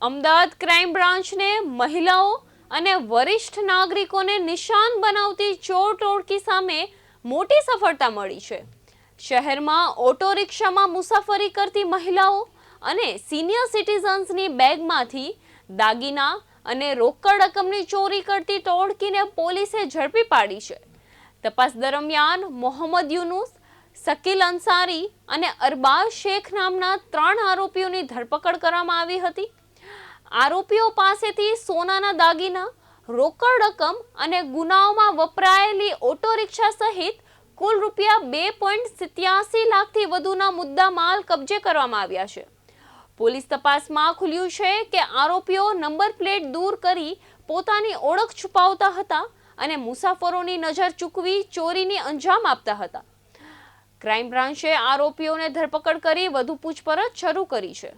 Ahmedabad crime બ્રાન્ચને મહિલાઓ અને વરિષ્ઠ નાગરિકોને નિશાન બનાવતી ચોર ટોળકી સામે મોટી સફળતા મળી છે। શહેરમાં ઓટો રિક્ષામાં મુસાફરી કરતી મહિલાઓ અને સિનિયર સિટીઝન્સની બેગમાંથી દાગીના અને રોકડ રકમની ચોરી કરતી ટોળકીને પોલીસે ઝડપી પાડી છે। તપાસ દરમિયાન મોહમ્મદ યુનુસ, શકીલ અંસારી અને અરબાઝ શેખ નામના 3 આરોપીઓની ધરપકડ કરવામાં આવી હતી। આરોપીઓ પાસેથી સોનાના દાગીના, રોકડ રકમ અને ગુનાઓમાં વપરાયેલી ઓટો રિક્ષા સહિત કુલ રૂપિયા 2.87 લાખથી વધુના મુદ્દામાલ કબજે કરવામાં આવ્યા છે। પોલીસ તપાસમાં ખુલ્યું છે કે આરોપીઓ નંબર પ્લેટ દૂર કરી પોતાની ઓળખ છુપાવતા હતા અને મુસાફરોની નજર ચૂકવી ચોરીની અંજામ આપતા હતા। ક્રાઇમ બ્રાન્ચે આરોપીઓને ધરપકડ કરી વધુ પૂછપરછ શરૂ કરી છે।